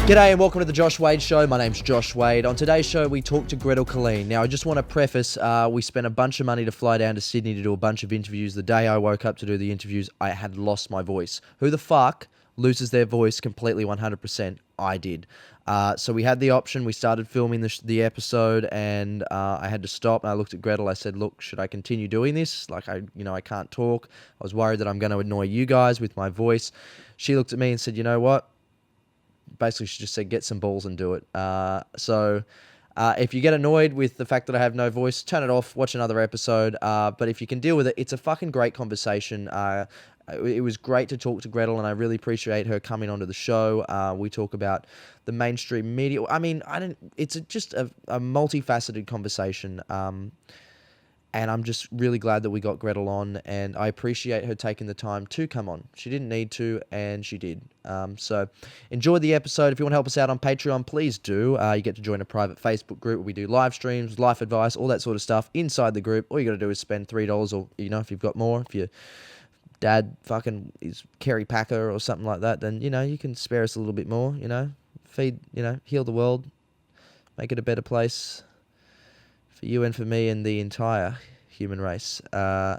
G'day and welcome to the Josh Wade Show. My name's Josh Wade. On today's show, we talk to Gretel Killeen. Now, I just want to preface, we spent a bunch of money to fly down to Sydney to do a bunch of interviews. The day I woke up to do the interviews, I had lost my voice. Who the fuck loses their voice completely 100%? I did. So we had the option. We started filming the episode, and I had to stop. And I looked at Gretel. I said, "Look, should I continue doing this? Like, I can't talk. I was worried that I'm going to annoy you guys with my voice." She looked at me and said, "You know what?" Basically, she just said, "Get some balls and do it." So if you get annoyed with the fact that I have no voice, turn it off, watch another episode. But if you can deal with it, it's a fucking great conversation. It was great to talk to Gretel, and I really appreciate her coming onto the show. We talk about the mainstream media. I mean, it's just a multifaceted conversation. And I'm just really glad that we got Gretel on, and I appreciate her taking the time to come on. She didn't need to, and she did. So enjoy the episode. If you want to help us out on Patreon, please do. You get to join a private Facebook group where we do live streams, life advice, all that sort of stuff inside the group. All you got to do is spend $3, or if you've got more, if your dad fucking is Kerry Packer or something like that, then you can spare us a little bit more. Feed, heal the world, make it a better place. For you and for me and the entire human race. I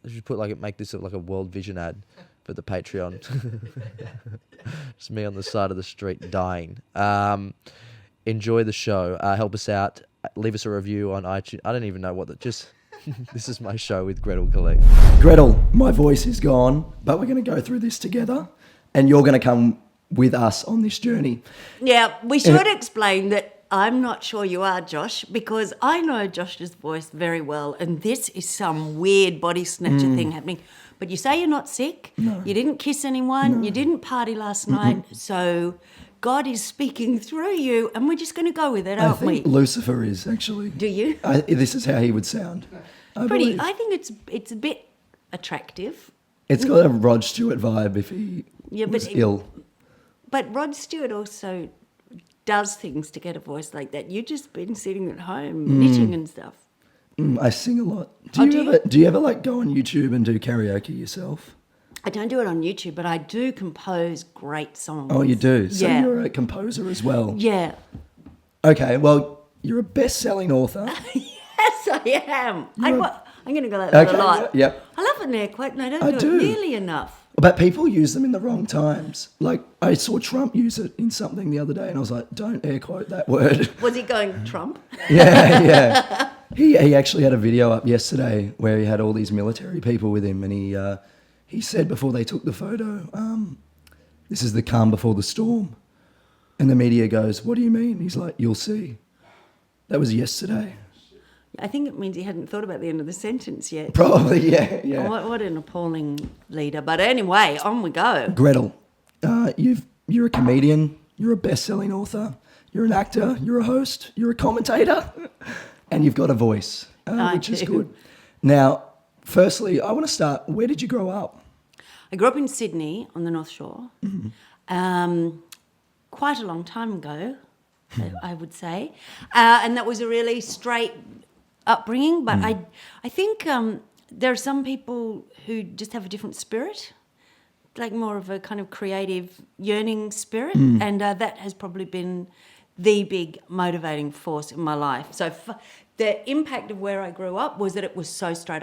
should make this like a World Vision ad for the Patreon. Just me on the side of the street dying. Enjoy the show. Help us out. Leave us a review on iTunes. I don't even know this is my show with Gretel Killeen. Gretel, my voice is gone, but we're going to go through this together, and you're going to come with us on this journey. Yeah, we should explain that I'm not sure you are, Josh, because I know Josh's voice very well, and this is some weird body snatcher thing happening. But you say you're not sick, you didn't kiss anyone, you didn't party last night, so God is speaking through you, and we're just going to go with it, aren't we? I think Lucifer is, actually. Do you? This is how he would sound. I think it's a bit attractive. It's got a Rod Stewart vibe if he was ill. But Rod Stewart also does things to get a voice like that. You've just been sitting at home knitting and stuff. I sing a lot. Do you ever go on YouTube and do karaoke yourself? I don't do it on YouTube, but I do compose great songs. Oh, you do? So yeah. You're a composer as well? Yeah. Okay, well, you're a best-selling author. Yes, I am. I'm going to go like that a lot. Yep. I love an air quote, and I don't do it nearly enough. But people use them in the wrong times. Like, I saw Trump use it in something the other day, and I was like, don't air quote that word. Was he going Trump? Yeah. He actually had a video up yesterday where he had all these military people with him, and he said before they took the photo, this is the calm before the storm. And the media goes, what do you mean? He's like, you'll see. That was yesterday. I think it means he hadn't thought about the end of the sentence yet. Probably, yeah. What an appalling leader. But anyway, on we go. Gretel, you're a comedian, you're a best-selling author, you're an actor, you're a host, you're a commentator, and you've got a voice, which is good. Now, firstly, I want to start, where did you grow up? I grew up in Sydney on the North Shore, quite a long time ago, I would say. And that was a really straight upbringing, but I think there are some people who just have a different spirit, like more of a kind of creative yearning spirit, and that has probably been the big motivating force in my life. So the impact of where I grew up was that it was so straight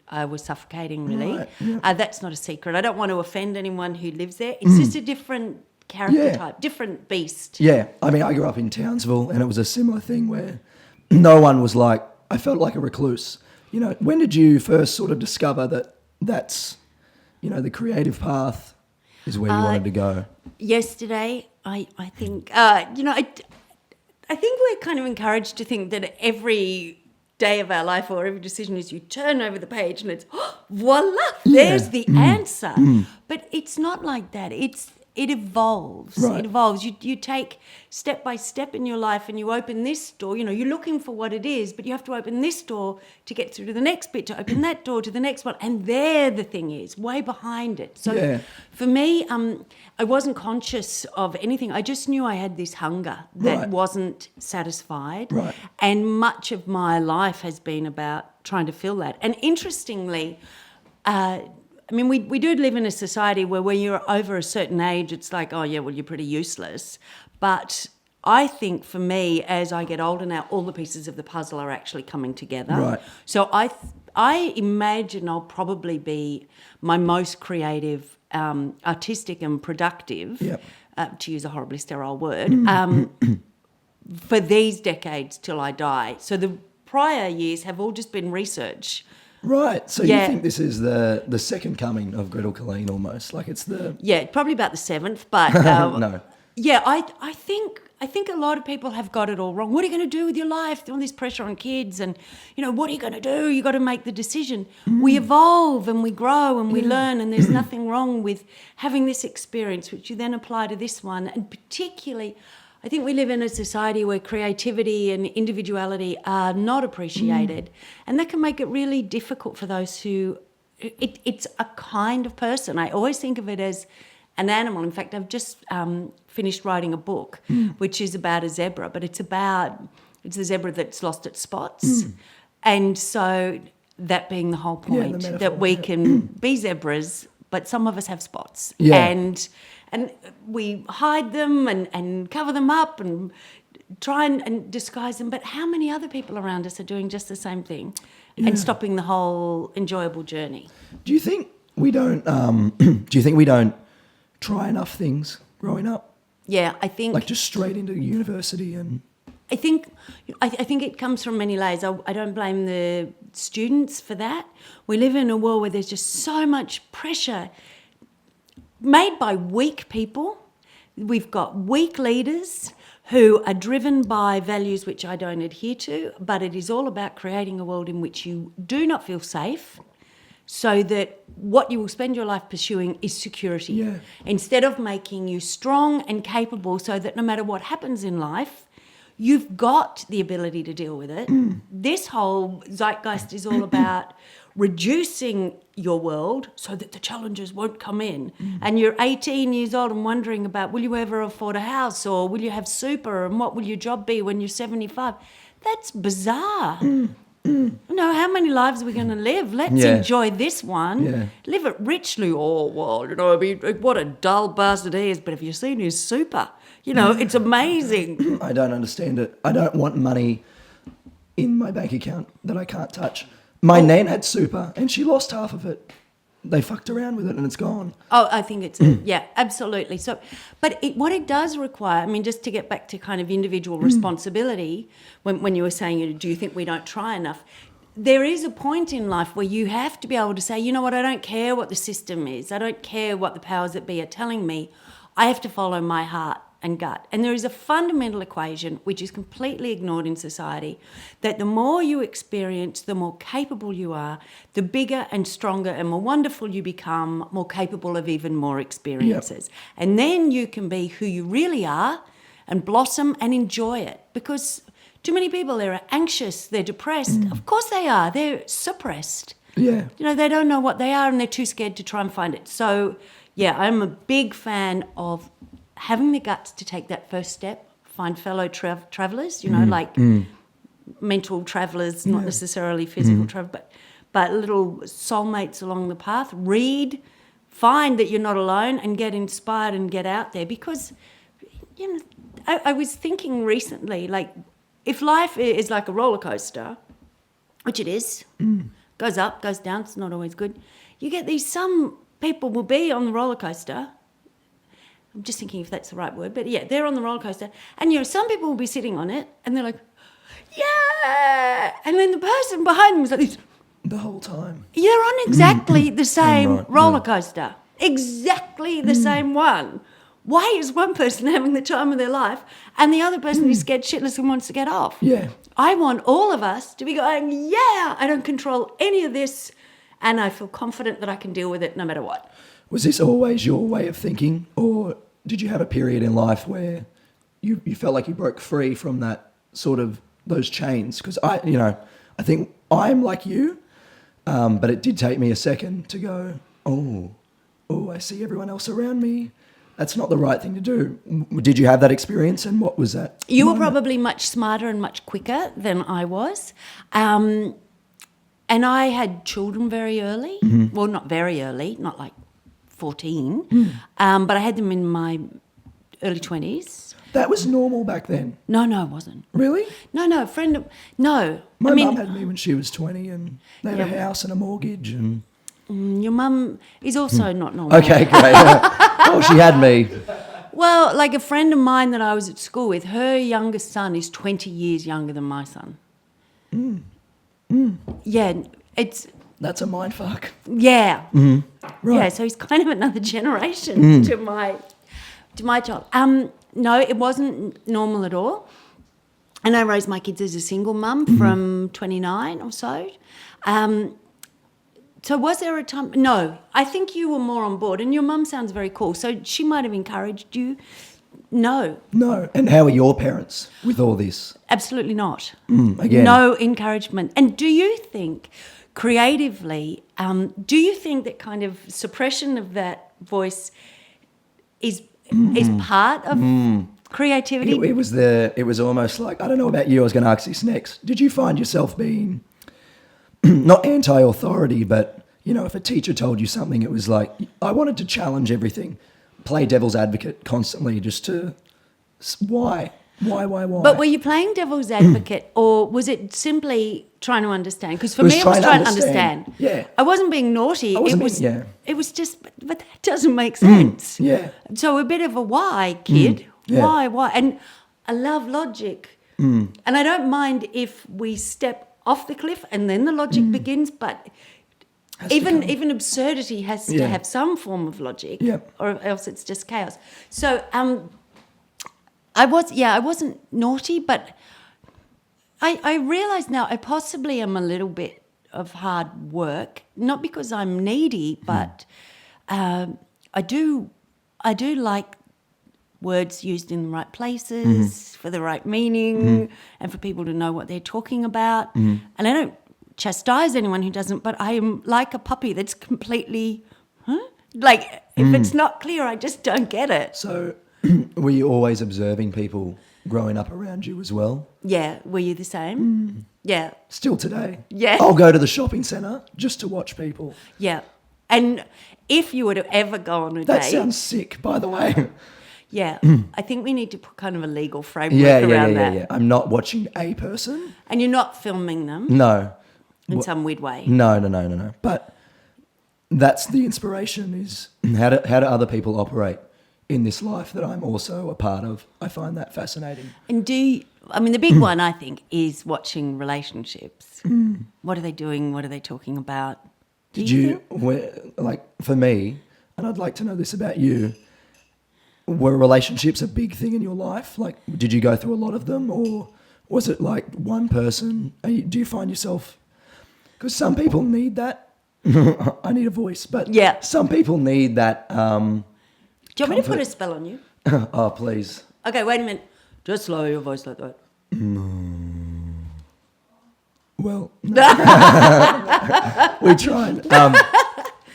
I was suffocating really. Right, yeah. That's not a secret. I don't want to offend anyone who lives there. It's just a different character type, different beast. Yeah, I mean, I grew up in Townsville, and it was a similar thing where no one was like, I felt like a recluse. When did you first sort of discover that's, the creative path is where you wanted to go? Yesterday, I think, I think we're kind of encouraged to think that every day of our life or every decision is you turn over the page and it's, voila, there's the answer. But it's not like that. It evolves. Right. It evolves. You take step by step in your life and you open this door. You're looking for what it is, but you have to open this door to get through to the next bit, to open that door to the next one. And there the thing is, way behind it. So for me, I wasn't conscious of anything. I just knew I had this hunger that wasn't satisfied. Right. And much of my life has been about trying to fill that. And interestingly, I mean, we do live in a society where when you're over a certain age, it's like, oh, yeah, well, you're pretty useless. But I think for me, as I get older now, all the pieces of the puzzle are actually coming together. Right. So I imagine I'll probably be my most creative, artistic and productive, Yep. to use a horribly sterile word, for these decades till I die. So the prior years have all just been research. Right. So Yeah. you think this is the second coming of Gretel Killeen almost? Like it's the... Yeah, probably about the seventh, but No. yeah, I think a lot of people have got it all wrong. What are you going to do with your life? All this pressure on kids, and what are you going to do? You got to make the decision. We evolve and we grow and we learn, and there's nothing wrong with having this experience, which you then apply to this one. And particularly, I think we live in a society where creativity and individuality are not appreciated, and that can make it really difficult for those who. It's a kind of person. I always think of it as an animal. In fact, I've just finished writing a book which is about a zebra, but it's a zebra that's lost its spots. And so that being the whole point, metaphor, that we can be zebras, but some of us have spots. Yeah. And we hide them and cover them up and try and disguise them. But how many other people around us are doing just the same thing and stopping the whole enjoyable journey? Do you think we don't... do you think we don't try enough things growing up? Yeah, I think... Like just straight into university and... I think it comes from many layers. I don't blame the students for that. We live in a world where there's just so much pressure made by weak people. We've got weak leaders who are driven by values which I don't adhere to, but it is all about creating a world in which you do not feel safe, so that what you will spend your life pursuing is security. Yeah. Instead of making you strong and capable so that no matter what happens in life, you've got the ability to deal with it. This whole zeitgeist is all about reducing your world so that the challenges won't come in. And you're 18 years old and wondering about, will you ever afford a house, or will you have super, and what will your job be when you're 75? That's bizarre. No, how many lives are we going to live? Let's enjoy this one. Yeah. Live it richly. Oh, well, I mean, what a dull bastard he is. But have you seen his super? It's amazing. I don't understand it. I don't want money in my bank account that I can't touch. My nan had super and she lost half of it. They fucked around with it and it's gone. Oh, I think it's, yeah, absolutely. So, but what it does require, I mean, just to get back to kind of individual responsibility, when you were saying, do you think we don't try enough? There is a point in life where you have to be able to say, you know what, I don't care what the system is. I don't care what the powers that be are telling me. I have to follow my heart and gut. And there is a fundamental equation which is completely ignored in society, that the more you experience, the more capable you are, the bigger and stronger and more wonderful you become, more capable of even more experiences. Yep. And then you can be who you really are and blossom and enjoy it. Because too many people, they're anxious, they're depressed. Of course they are. They're suppressed. Yeah. They don't know what they are and they're too scared to try and find it. So, yeah, I'm a big fan of having the guts to take that first step, find fellow travellers, mental travellers, not necessarily physical travellers, but little soulmates along the path. Read, find that you're not alone and get inspired and get out there. Because, I was thinking recently, like, if life is like a roller coaster, which it is, goes up, goes down, it's not always good, you get some people will be on the roller coaster. I'm just thinking if that's the right word, but yeah, they're on the roller coaster. And, some people will be sitting on it and they're like, yeah. And then the person behind them is like this. The whole time. You're on exactly the same roller coaster. Exactly the same one. Why is one person having the time of their life and the other person is scared shitless and wants to get off? Yeah. I want all of us to be going, yeah, I don't control any of this and I feel confident that I can deal with it no matter what. Was this always your way of thinking, or did you have a period in life where you felt like you broke free from that sort of those chains? Because I think I'm like you, but it did take me a second to go, oh, I see everyone else around me. That's not the right thing to do. Did you have that experience, and what was that? You were probably much smarter and much quicker than I was. And I had children very early. Mm-hmm. Well, not very early, not like 14. But I had them in my early 20s. That was normal back then. No, it wasn't. Really? No, no. My mum had me when she was 20 and they had a Yeah. house and a mortgage and... Your mum is also not normal. Okay, great. Oh, she had me. Well, like a friend of mine that I was at school with, her youngest son is 20 years younger than my son. Yeah, That's a mindfuck. yeah. Right. Yeah, so he's kind of another generation to my child. No, it wasn't normal at all. And I raised my kids as a single mum from 29 or so. So was there a time? No, I think you were more on board, and your mum sounds very cool. So she might have encouraged you. No, No. And how are your parents with all this? absolutely not. Again. No encouragement. And do you think, creatively, do you think that kind of suppression of that voice is part of creativity? It was almost like, I don't know about you, I was going to ask this next. Did you find yourself being not anti-authority, but, you know, if a teacher told you something, it was like, I wanted to challenge everything, play devil's advocate constantly just to, why? But were you playing devil's advocate, or was it simply trying to understand? Because for It was me, it was trying trying to to understand. understand. Yeah. I wasn't being naughty. I wasn't it was. being- yeah. It was just, but that doesn't make sense. yeah. So a bit of a why, kid. yeah. Why? And I love logic, and I don't mind if we step off the cliff and then the logic begins. But Has to even come. absurdity has to Yeah. have some form of logic, Yep. or else it's just chaos. So I wasn't naughty, but I realise now I possibly am a little bit of hard work, not because I'm needy, but I do like words used in the right places for the right meaning and for people to know what they're talking about. And I don't chastise anyone who doesn't, but I am like a puppy that's completely, like if it's not clear, I just don't get it. So were you always observing people growing up around you as well? Yeah, were you the same? Yeah, Still today? Yeah. I'll go to the shopping centre just to watch people. yeah. And if you were to ever go on a That date, sounds sick, by the way. yeah, I think we need to put kind of a legal framework Yeah, around that. yeah. I'm not watching a person. And you're not filming them No. in some weird way. No. But that's the inspiration is how do other people operate in this life that I'm also a part of. I find that fascinating. And the big one, I think, is watching relationships. What are they doing? What are they talking about? Did you, like for me, and I'd like to know this about you, were relationships a big thing in your life? Like, did you go through a lot of them, or was it like one person? Do you find yourself, because some people need that, I need a voice, but Yeah. some people need that, Do you want me to put comfort. a spell on you? Oh, please. Okay, wait a minute. Just lower your voice like that. Well, no. We tried.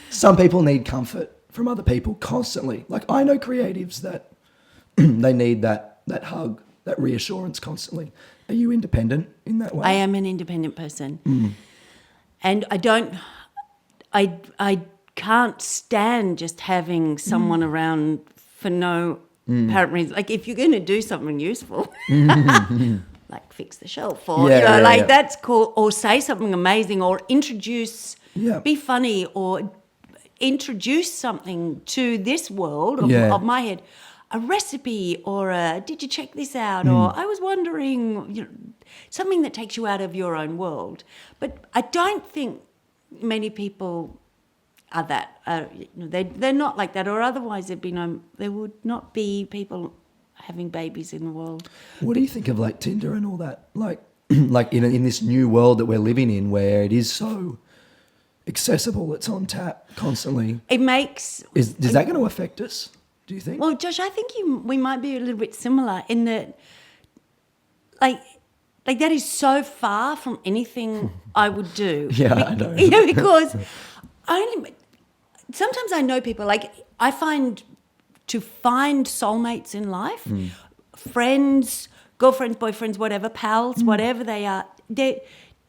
Some people need comfort from other people constantly. Like I know creatives that they need that hug, that reassurance constantly. Are you independent in that way? I am an independent person. And I can't stand just having someone around for no apparent reason. Like if you're going to do something useful, like fix the shelf or, Yeah. that's cool. Or say something amazing or introduce, Yeah. be funny or introduce something to this world Yeah. of my head. A recipe or did you check this out? Or I was wondering, something that takes you out of your own world. But I don't think many people are that. They're not like that, or otherwise there would not be people having babies in the world. What do you think of like Tinder and all that? Like in this new world that we're living in, where it is so accessible, it's on tap constantly. It makes... Is that going to affect us? Do you think? Well, Josh, I think we might be a little bit similar in that, like that is so far from anything I would do. Yeah, I know. Because sometimes I know people, like I find to find soulmates in life, friends, girlfriends, boyfriends, whatever, pals, whatever they are,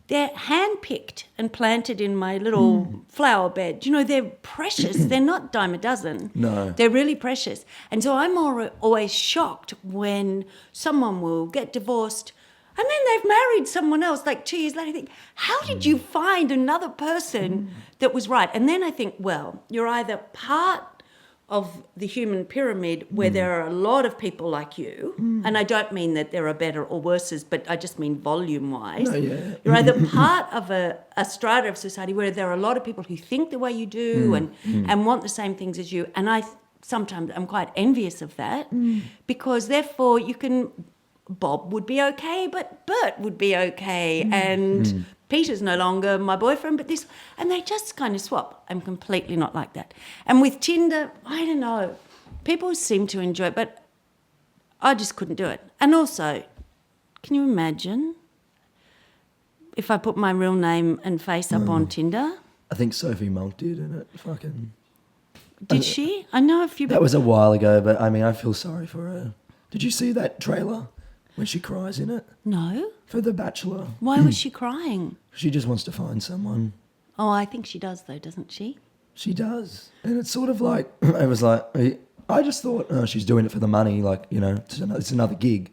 they're hand-picked and planted in my little flower bed. You know, they're precious. They're not dime a dozen. No. They're really precious. And so I'm always shocked when someone will get divorced and then they've married someone else like 2 years later. I think, how did you find another person that was right? And then I think, well, you're either part of the human pyramid where there are a lot of people like you, and I don't mean that there are better or worses, but I just mean volume-wise. No, yeah. You're either part of a strata of society where there are a lot of people who think the way you do and want the same things as you, and sometimes I'm quite envious of that because therefore you can... Bob would be okay, but Bert would be okay, and Peter's no longer my boyfriend, but this, and they just kind of swap. I'm completely not like that. And with Tinder, I don't know, people seem to enjoy it, but I just couldn't do it. And also, can you imagine if I put my real name and face up on Tinder? I think Sophie Monk did, and it fucking... Did she? I know a few... That was a while ago, but I mean, I feel sorry for her. Did you see that trailer when she cries in it? No. For The Bachelor. Why was she crying? She just wants to find someone. Oh, I think she does though, doesn't she? She does. And it's sort of like, it was like, I just thought, oh, she's doing it for the money, like, you know, it's another gig.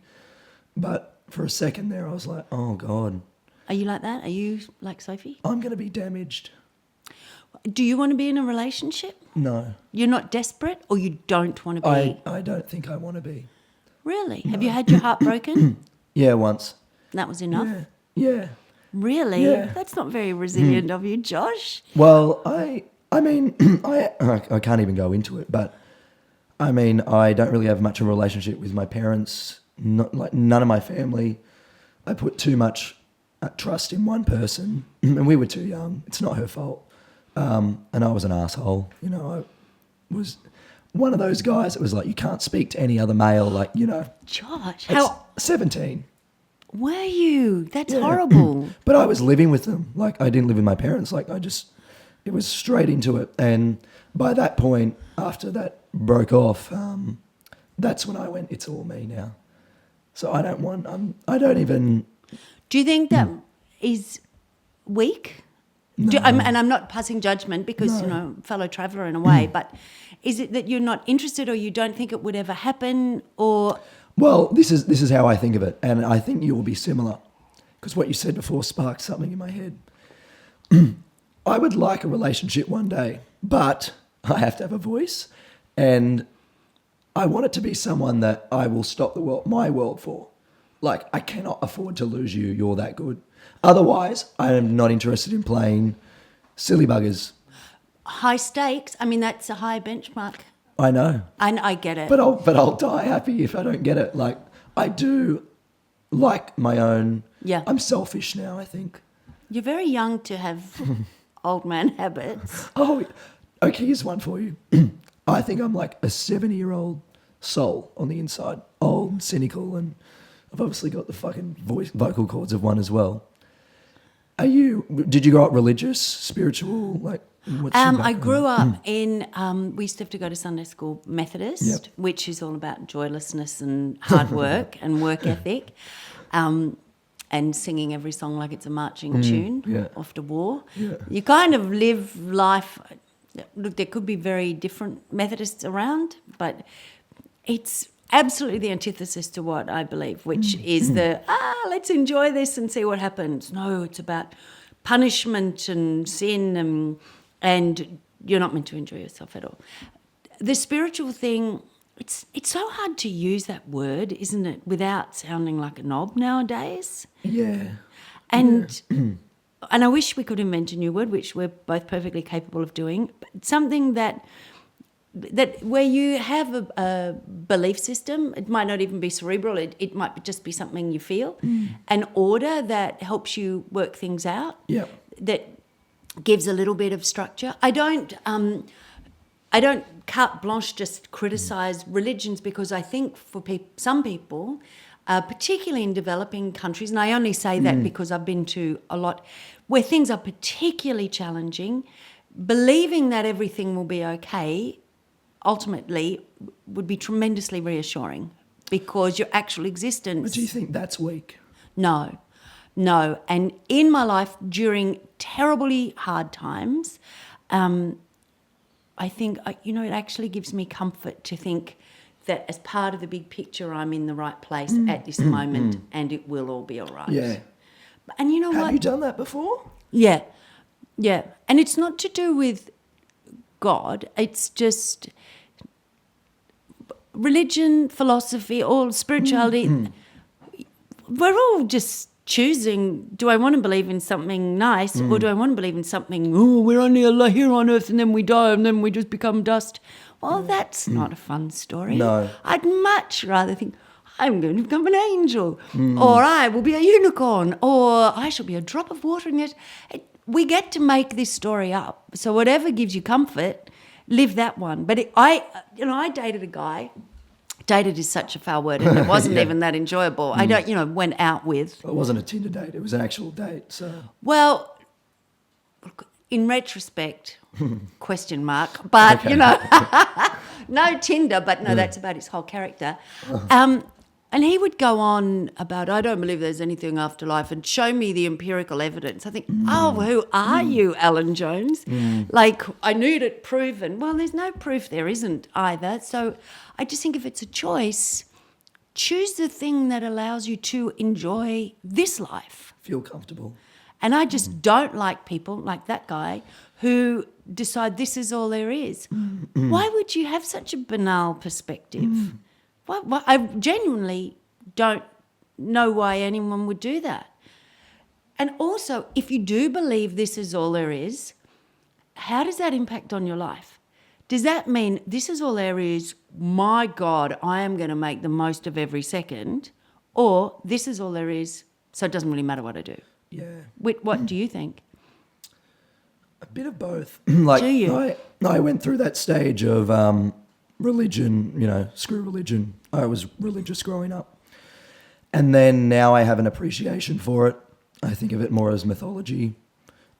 But for a second there, I was like, oh, God. Are you like that? Are you like Sophie? I'm going to be damaged. Do you want to be in a relationship? No. You're not desperate or you don't want to be? I don't think I want to be. Really? Have you had your heart broken? Yeah, once. That was enough? Yeah. Really? Yeah. That's not very resilient of you, Josh. Well, I mean, I can't even go into it, but I mean, I don't really have much of a relationship with my parents, not like none of my family. I put too much trust in one person, and we were too young. It's not her fault. And I was an asshole. You know, I was one of those guys that was like, you can't speak to any other male, like, you know. Josh, It's how 17. were you? That's Yeah. horrible. But I was living with them. Like, I didn't live with my parents. Like, it was straight into it. And by that point, after that broke off, that's when I went, it's all me now. So I don't even... Do you think that is weak? No. And I'm not passing judgment because, you know, fellow traveller in a way, but is it that you're not interested or you don't think it would ever happen or... Well, this is how I think of it, and I think you will be similar, because what you said before sparked something in my head. I would like a relationship one day, but I have to have a voice, and I want it to be someone that I will stop my world for. Like, I cannot afford to lose you. You're that good. Otherwise, I am not interested in playing silly buggers. High stakes? I mean, that's a high benchmark. I know. And I get it. But I'll die happy if I don't get it. Like, I do like my own... Yeah. I'm selfish now, I think. You're very young to have old man habits. Oh, okay, here's one for you. I think I'm like a 70-year-old soul on the inside. Old, cynical, and I've obviously got the fucking vocal cords of one as well. Did you grow up religious, spiritual, like... I grew up in, we used to have to go to Sunday school Methodist, Yep. which is all about joylessness and hard work and work ethic, and singing every song like it's a marching tune after war. Yeah. You kind of live life, look, there could be very different Methodists around, but it's absolutely the antithesis to what I believe, which is let's enjoy this and see what happens. No, it's about punishment and sin and you're not meant to enjoy yourself at all. The spiritual thing, it's so hard to use that word, isn't it, without sounding like a knob nowadays? Yeah. And I wish we could invent a new word, which we're both perfectly capable of doing, but something that where you have a belief system, it might not even be cerebral, it might just be something you feel, an order that helps you work things out, that gives a little bit of structure. I don't carte blanche just criticise religions because I think for some people, particularly in developing countries, and I only say that because I've been to a lot where things are particularly challenging, believing that everything will be okay ultimately would be tremendously reassuring because your actual existence... But do you think that's weak? No, No. And in my life, during terribly hard times, I think, it actually gives me comfort to think that as part of the big picture, I'm in the right place at this moment and it will all be all right. Yeah. And you know what? Have you done that before? Yeah. Yeah. And it's not to do with God. It's just religion, philosophy, all spirituality. We're all just choosing, do I want to believe in something nice or do I want to believe in something, we're only here on earth and then we die and then we just become dust. Well, that's not a fun story. No. I'd much rather think, I'm going to become an angel or I will be a unicorn or I shall be a drop of water in it. We get to make this story up. So whatever gives you comfort, live that one. But I dated a guy. Dated is such a foul word, and it wasn't even that enjoyable. I don't, went out with. It wasn't a Tinder date. It was an actual date. So. Well, in retrospect, question mark. But no Tinder. But no, that's about his whole character. And he would go on about, I don't believe there's anything after life, and show me the empirical evidence. I think, who are you, Alan Jones? Like, I need it proven. Well, there's no proof there isn't either. So I just think if it's a choice, choose the thing that allows you to enjoy this life. Feel comfortable. And I just don't like people like that guy who decide this is all there is. Why would you have such a banal perspective? Why? I genuinely don't know why anyone would do that. And also, if you do believe this is all there is, how does that impact on your life? Does that mean this is all there is, my God, I am going to make the most of every second, or this is all there is, so it doesn't really matter what I do? Yeah. What do you think? A bit of both. Like, Do you? I went through that stage of religion, screw religion. I was religious growing up. And then now I have an appreciation for it. I think of it more as mythology,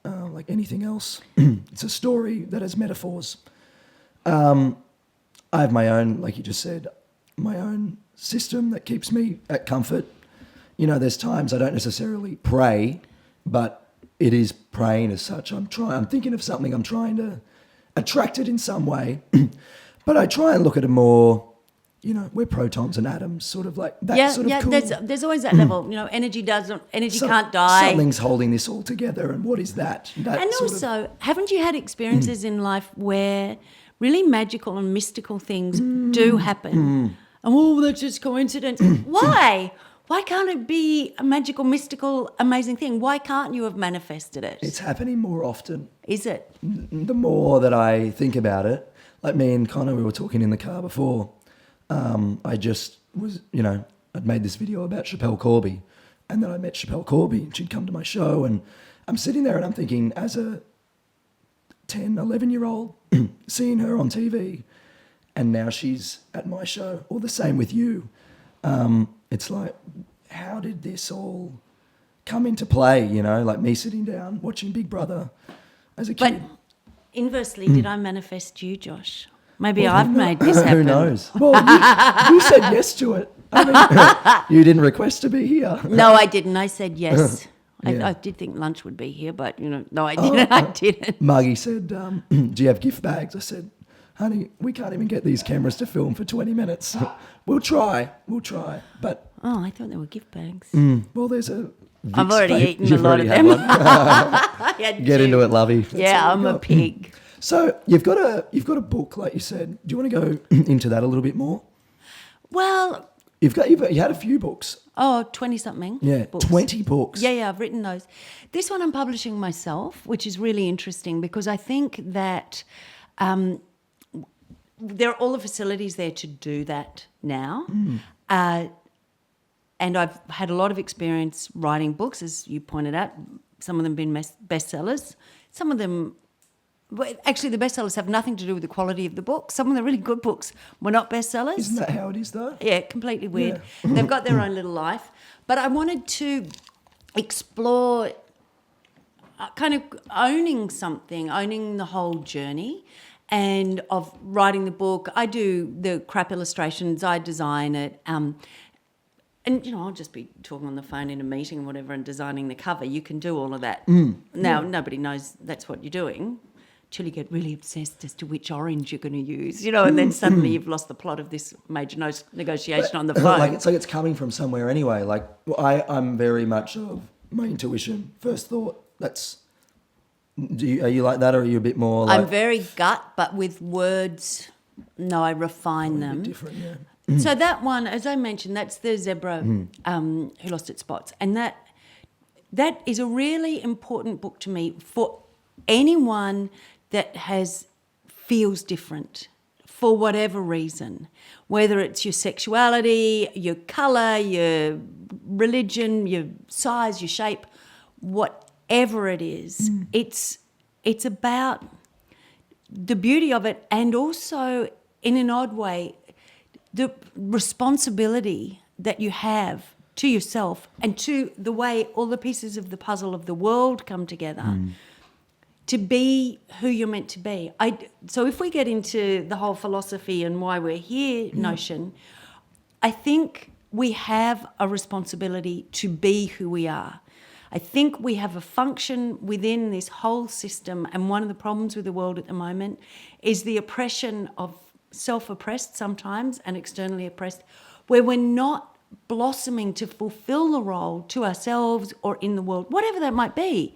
like anything else. It's a story that has metaphors. I have my own, like you just said, my own system that keeps me at comfort. There's times I don't necessarily pray, but it is praying as such. I'm thinking of something, I'm trying to attract it in some way. But I try and look at it more, we're protons and atoms, sort of like that sort of cool. There's always that level. Energy can't die. Something's holding this all together, and what is that? And also, haven't you had experiences in life where really magical and mystical things do happen? And that's just coincidence. Why? Why can't it be a magical, mystical, amazing thing? Why can't you have manifested it? It's happening more often. Is it? The more that I think about it, like me and Connor, we were talking in the car before. I just was, I'd made this video about Chappelle Corby, and then I met Chappelle Corby, and she'd come to my show, and I'm sitting there and I'm thinking, as a 10, 11-year-old, seeing her on TV, and now she's at my show, or the same with you. It's like, how did this all come into play, like me sitting down watching Big Brother as a kid. But inversely, did I manifest you, Josh? Maybe I've made this happen. Who knows? Well, you said yes to it. I mean, you didn't request to be here. No, I didn't. I said yes. Yeah. I did think lunch would be here, but, no, I didn't. I didn't. Maggie said, do you have gift bags? I said, honey, we can't even get these cameras to film for 20 minutes. We'll try. But Oh, I thought they were gift bags. well, there's a Vicks I've already bag. eaten You've a lot already of had them. one. Get into it, lovey. Yeah, I'm a pig. So you've got a book, like you said. Do you want to go into that a little bit more? Well, You had a few books. 20-something. Yeah, books. 20 books. Yeah, I've written those. This one I'm publishing myself, which is really interesting because I think that there are all the facilities there to do that now. And I've had a lot of experience writing books, as you pointed out. Some of them been bestsellers. Some of them, actually the bestsellers have nothing to do with the quality of the book. Some of the really good books were not bestsellers. Isn't that how it is, though? Yeah, completely weird. Yeah. They've got their own little life. But I wanted to explore kind of owning the whole journey and of writing the book. I do the crap illustrations, I design it. and, I'll just be talking on the phone in a meeting or whatever and designing the cover. You can do all of that. Now, nobody knows that's what you're doing till you get really obsessed as to which orange you're going to use, and then suddenly you've lost the plot of this major negotiation on the phone. It's like it's coming from somewhere anyway. Like, I'm very much of my intuition, first thought. Are you like that, or are you a bit more like... I'm very gut, but with words, no, I refine them. A bit different, yeah. So that one, as I mentioned, that's the zebra who lost its spots. And that is a really important book to me for anyone that feels different for whatever reason, whether it's your sexuality, your colour, your religion, your size, your shape, whatever it is. It's about the beauty of it, and also, in an odd way, the responsibility that you have to yourself and to the way all the pieces of the puzzle of the world come together to be who you're meant to be. So if we get into the whole philosophy and why we're here notion, I think we have a responsibility to be who we are. I think we have a function within this whole system, and one of the problems with the world at the moment is the oppression of self-oppressed sometimes and externally oppressed, where we're not blossoming to fulfill the role to ourselves or in the world, whatever that might be.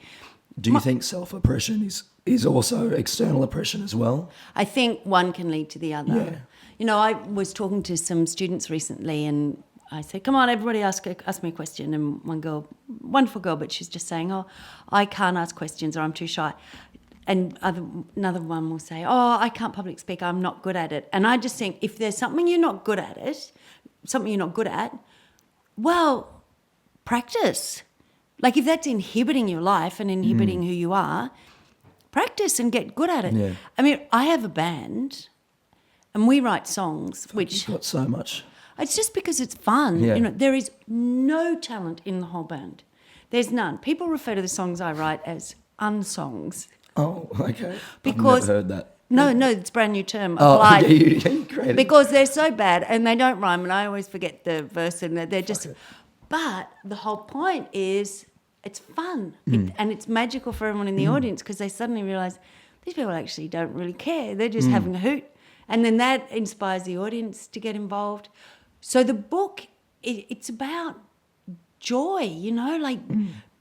Do you think self-oppression is also external oppression as well? I think one can lead to the other. Yeah. I was talking to some students recently, and I said, come on, everybody ask me a question. And one girl, wonderful girl, but she's just saying, oh, I can't ask questions or I'm too shy. And another one will say, oh, I can't public speak, I'm not good at it. And I just think if there's something you're not good at, well, practice. Like if that's inhibiting your life and inhibiting who you are, practice and get good at it. Yeah. I mean, I have a band and we write songs, which... You've got so much. It's just because it's fun. Yeah. There is no talent in the whole band. There's none. People refer to the songs I write as unsongs. Oh, okay. Because, I've never heard that. No, it's a brand new term applied. Oh, you created it. Because they're so bad and they don't rhyme, and I always forget the verse, and they're just... But the whole point is it's fun and it's magical for everyone in the audience, because they suddenly realise these people actually don't really care. They're just having a hoot. And then that inspires the audience to get involved. So the book, it's about joy,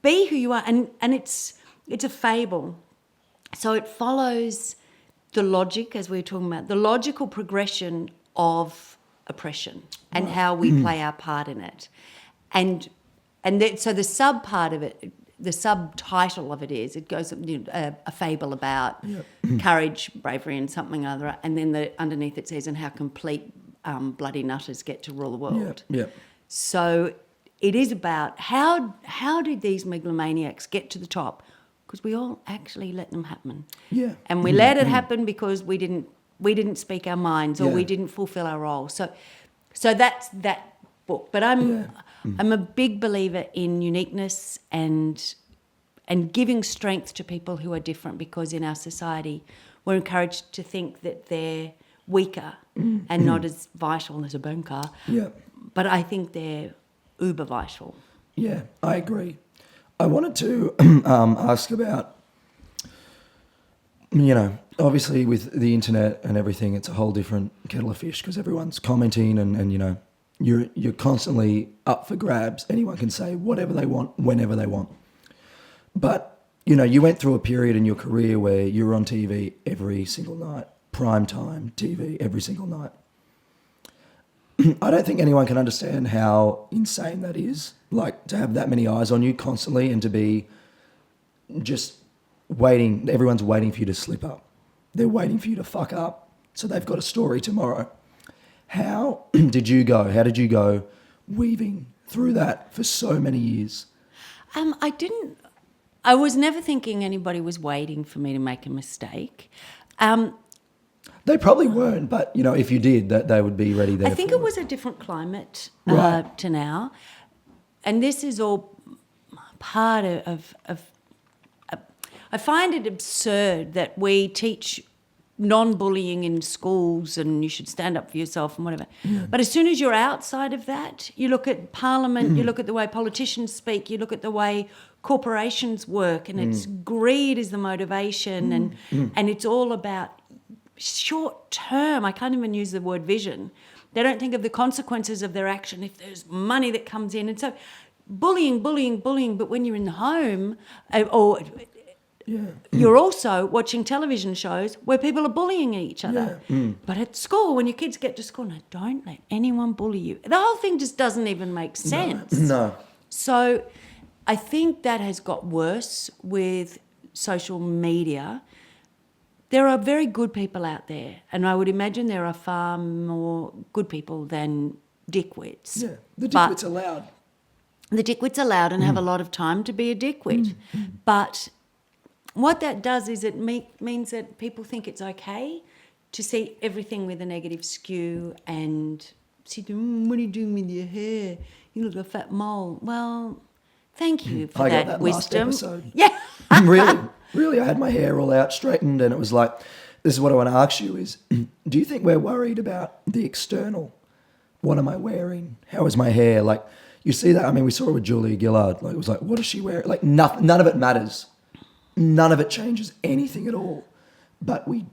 be who you are. And it's a fable. So it follows the logic, as we were talking about, the logical progression of oppression and how we play our part in it. So the sub part of it, the subtitle of it is, it goes a fable about courage, bravery, and something other, and then underneath it says, and how complete bloody nutters get to rule the world. Yeah. So it is about how did these megalomaniacs get to the top? Because we all actually let them happen. Yeah. And we let it happen because we didn't speak our minds or we didn't fulfill our role. So that's that book. But I'm a big believer in uniqueness and giving strength to people who are different, because in our society we're encouraged to think that they're weaker and not as vital as a boom car. Yeah. But I think they're uber vital. Yeah, I agree. I wanted to ask about, obviously with the internet and everything, it's a whole different kettle of fish, because everyone's commenting and you're constantly up for grabs. Anyone can say whatever they want, whenever they want. But, you went through a period in your career where you were on TV every single night, prime time TV every single night. I don't think anyone can understand how insane that is, like to have that many eyes on you constantly and to be just waiting. Everyone's waiting for you to slip up. They're waiting for you to fuck up, so they've got a story tomorrow. How did you go? How did you go weaving through that for so many years? I was never thinking anybody was waiting for me to make a mistake. They probably weren't, but, if you did, that they would be ready there. I think it was a different climate to now. And this is all part of I find it absurd that we teach non-bullying in schools and you should stand up for yourself and whatever. But as soon as you're outside of that, you look at Parliament, you look at the way politicians speak, you look at the way corporations work, and it's greed is the motivation, and it's all about short term. I can't even use the word vision. They don't think of the consequences of their action if there's money that comes in. And so bullying, but when you're in the home you're also watching television shows where people are bullying each other. But at school, when your kids get to school, no, don't let anyone bully you. The whole thing just doesn't even make sense. No. So I think that has got worse with social media. There are very good people out there, and I would imagine there are far more good people than dickwits. Yeah, the dickwits are loud. The dickwits are loud and have a lot of time to be a dickwit. But what that does is it means that people think it's okay to see everything with a negative skew and see, what are you doing with your hair? You look like a fat mole. Well, thank you for I that got that wisdom. last episode. Yeah. Really, I had my hair all out, straightened, and it was like, this is what I want to ask you is, do you think we're worried about the external? What am I wearing? How is my hair? Like, you see that? I mean, we saw it with Julia Gillard. Like, it was like, what does she wear? Like, nothing, none of it matters. None of it changes anything at all. But we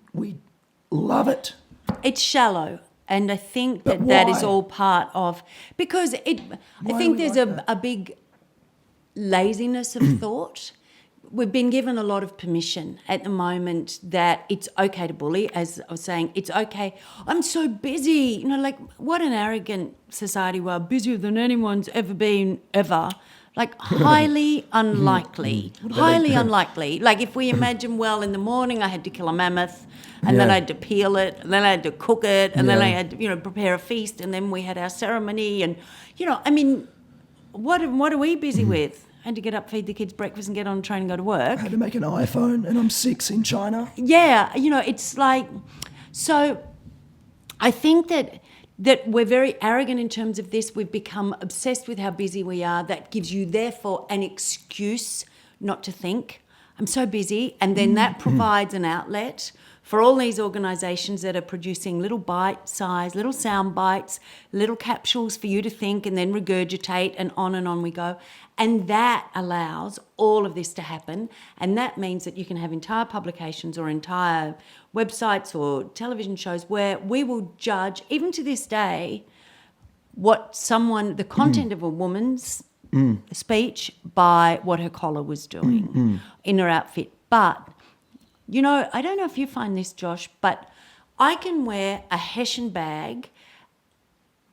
love it. It's shallow. And I think But that is why? all part of, because I Why think are we there's like that? a big laziness of thought. We've been given a lot of permission at the moment that it's okay to bully. As I was saying, it's okay. I'm so busy. You know, like, what an arrogant society we are, busier than anyone's ever been, ever. Like, highly unlikely. Highly unlikely. Like, if we imagine, well, in the morning I had to kill a mammoth, and then I had to peel it, and then I had to cook it, and then I had to, prepare a feast, and then we had our ceremony. And, I mean, what are we busy with? I had to get up, feed the kids breakfast, and get on a train and go to work. I had to make an iPhone, and I'm 6 in China. Yeah, it's like, so I think that we're very arrogant in terms of this. We've become obsessed with how busy we are. That gives you, therefore, an excuse not to think. I'm so busy. And then that provides an outlet for all these organisations that are producing little bite-sized, little sound bites, little capsules for you to think and then regurgitate, and on we go. And that allows all of this to happen. And that means that you can have entire publications or entire websites or television shows where we will judge, even to this day, the content of a woman's speech by what her collar was doing in her outfit. But, I don't know if you find this, Josh, but I can wear a Hessian bag,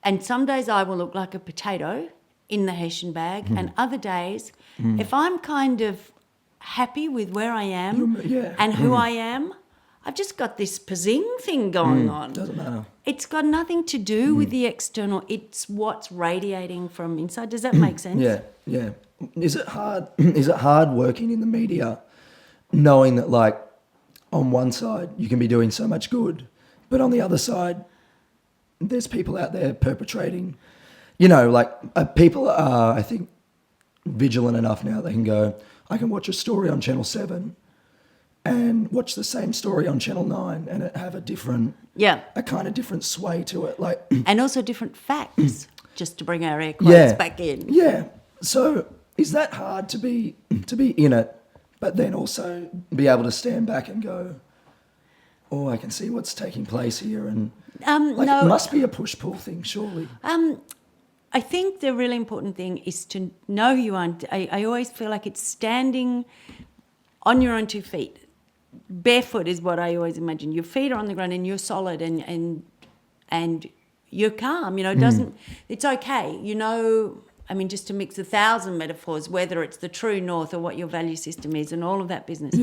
and some days I will look like a potato in the Hessian bag, and other days, if I'm kind of happy with where I am and who I am, I've just got this pizzing thing going on. Doesn't matter. It's got nothing to do with the external. It's what's radiating from inside. Does that make sense? Yeah. Is it hard working in the media, knowing that, like, on one side you can be doing so much good, but on the other side there's people out there perpetrating, people are, I think, vigilant enough now they can go, I can watch a story on Channel 7 and watch the same story on Channel 9 and it have a different, a kind of different sway to it. Like, and also different facts, just to bring our air quotes back in. Yeah. So is that hard to be in it, but then also be able to stand back and go, I can see what's taking place here, and no, it must be a push-pull thing, surely. I think the really important thing is to know who you are. I always feel like it's standing on your own 2 feet. Barefoot is what I always imagine. Your feet are on the ground and you're solid and you're calm. It's okay. I mean, just to mix 1,000 metaphors, whether it's the true north or what your value system is and all of that business,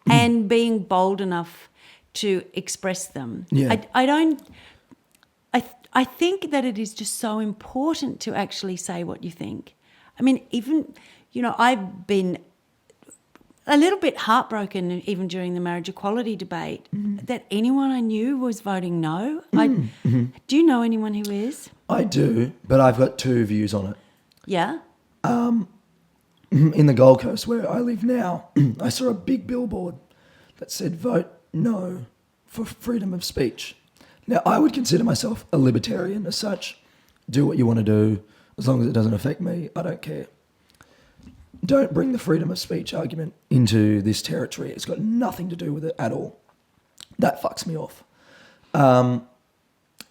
and being bold enough to express them. Yeah. I think that it is just so important to actually say what you think. I mean, even, I've been a little bit heartbroken even during the marriage equality debate that anyone I knew was voting no. Do you know anyone who is? I do, but I've got 2 views on it. Yeah? In the Gold Coast, where I live now, I saw a big billboard that said vote no for freedom of speech. Now, I would consider myself a libertarian as such. Do what you want to do. As long as it doesn't affect me, I don't care. Don't bring the freedom of speech argument into this territory. It's got nothing to do with it at all. That fucks me off.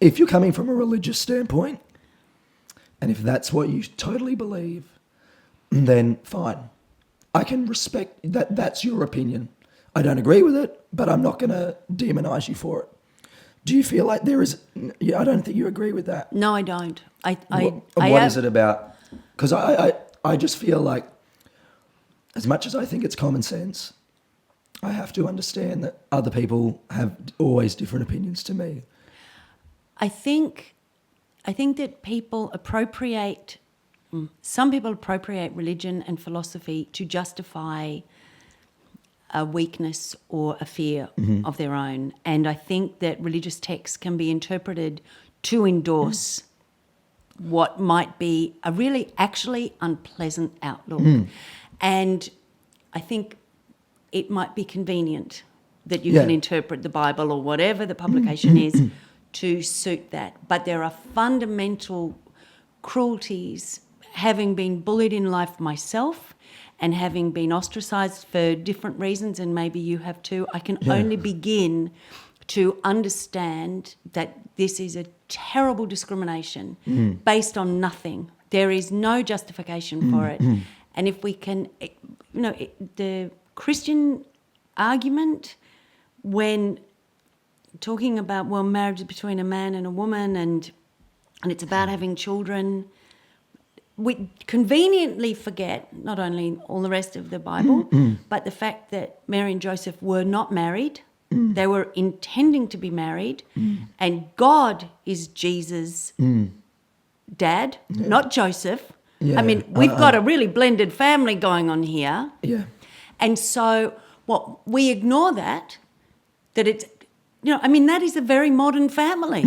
If you're coming from a religious standpoint, and if that's what you totally believe, then fine. I can respect that. That's your opinion. I don't agree with it, but I'm not going to demonize you for it. Do you feel like there is... Yeah, I don't think you agree with that. No, I don't. What is it about? Because I just feel like, as much as I think it's common sense, I have to understand that other people have always different opinions to me. I think that some people appropriate religion and philosophy to justify a weakness or a fear of their own. And I think that religious texts can be interpreted to endorse what might be a really actually unpleasant outlook. And I think it might be convenient that you can interpret the Bible or whatever the publication is to suit that. But there are fundamental cruelties, having been bullied in life myself and having been ostracised for different reasons, and maybe you have too. I can only begin to understand that this is a terrible discrimination based on nothing. There is no justification for it. And if we can, the Christian argument when talking about, well, marriage is between a man and a woman and it's about having children, we conveniently forget not only all the rest of the Bible, but the fact that Mary and Joseph were not married. They were intending to be married, and God is Jesus' dad, not Joseph. Yeah. I mean, we've got a really blended family going on here. Yeah. And so we ignore that it's, that is a very modern family.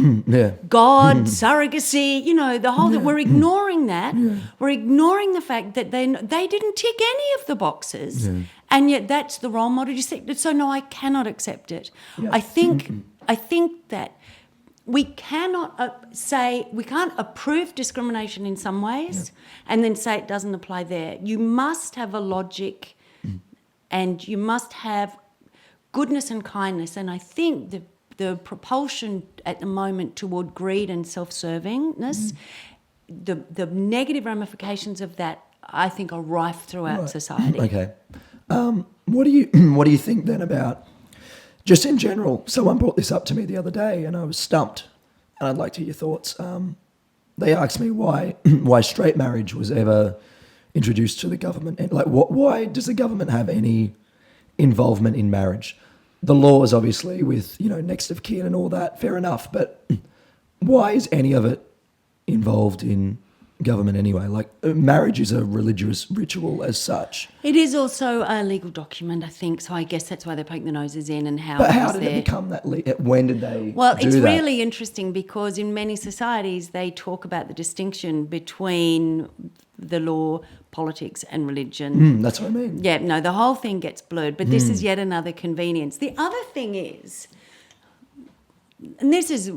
God, surrogacy, the whole thing. We're ignoring that. We're ignoring the fact that they didn't tick any of the boxes, and yet that's the role model. You see, so no, I cannot accept it. Yeah. I think that we cannot we can't approve discrimination in some ways and then say it doesn't apply there. You must have a logic, and you must have goodness and kindness. And I think the propulsion at the moment toward greed and self-servingness, the negative ramifications of that, I think, are rife throughout society. Okay. What do you think then about, just in general, someone brought this up to me the other day and I was stumped, and I'd like to hear your thoughts. They asked me why straight marriage was ever introduced to the government, and why does the government have any involvement in marriage? The law is obviously with, next of kin and all that, fair enough, but why is any of it involved in government anyway? Marriage is a religious ritual as such. It is also a legal document, I think, so I guess that's why they poke their noses in and how. But how did it become that? When did they Well, do it's that? really interesting because in many societies they talk about the distinction between the law, politics and religion. That's what I mean. Yeah, no, the whole thing gets blurred, but this is yet another convenience. The other thing is, and this is,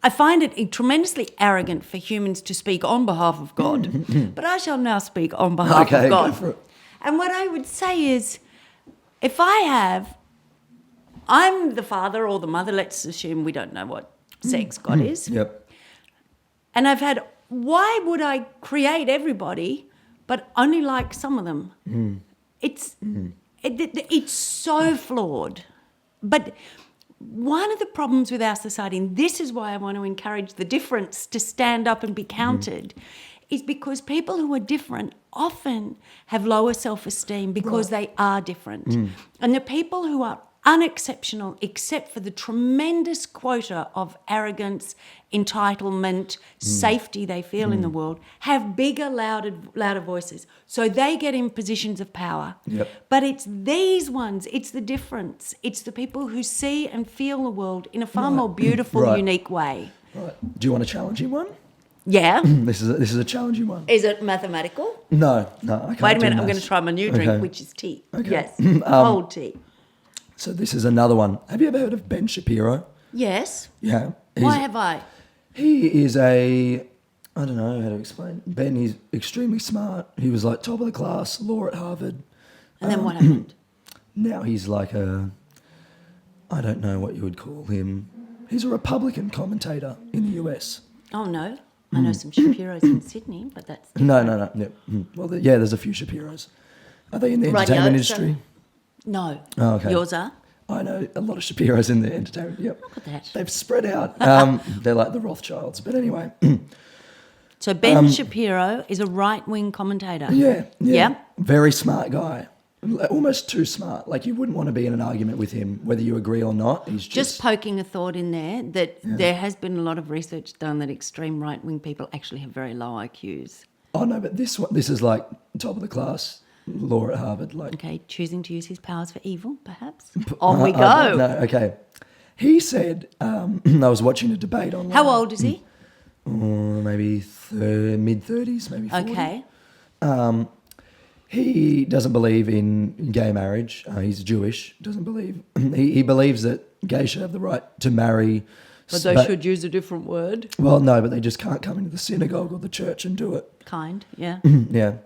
I find it tremendously arrogant for humans to speak on behalf of God, but I shall now speak on behalf of God. Go for it. And what I would say is, if I'm the father or the mother, let's assume we don't know what sex God is, Yep. and why would I create everybody but only like some of them? It's so flawed. But one of the problems with our society, and this is why I want to encourage the difference to stand up and be counted, is because people who are different often have lower self-esteem because they are different. And the people who are unexceptional, except for the tremendous quota of arrogance, entitlement, safety they feel in the world, have bigger, louder voices. So they get in positions of power. Yep. But it's these ones, it's the difference. It's the people who see and feel the world in a far more beautiful, unique way. Right. Do you want a challenging one? Yeah. This is a challenging one. Is it mathematical? No, I can't. Wait a minute, I'm do going to maths. try my new drink, Okay. which is tea. Okay. Yes, cold tea. So this is another one. Have you ever heard of Ben Shapiro? Yes. Yeah. Why have I? He is I don't know how to explain. Ben, he's extremely smart. He was like top of the class, law at Harvard. And then what happened? Now he's like I don't know what you would call him. He's a Republican commentator in the US. Oh, no. I know some Shapiros in Sydney, but that's... No. Yeah. Well, there's a few Shapiros. Are they in the entertainment industry? No. Oh, okay. Yours are? I know a lot of Shapiros in the entertainment. Yep. Look at that. They've spread out. They're like the Rothschilds. But anyway. So Ben Shapiro is a right-wing commentator. Yeah. Very smart guy. Almost too smart. Like you wouldn't want to be in an argument with him, whether you agree or not. He's just poking a thought in there that there has been a lot of research done that extreme right-wing people actually have very low IQs. Oh, no, but this is like top of the class law at Harvard. Like, okay, choosing to use his powers for evil, perhaps? On we go. Okay. He said, I was watching a debate online. How old is he? Maybe mid-30s, maybe 40. Okay. He doesn't believe in gay marriage. He's Jewish. Doesn't believe. He believes that gays should have the right to marry. But they should use a different word. Well, no, but they just can't come into the synagogue or the church and do it. Yeah. Yeah.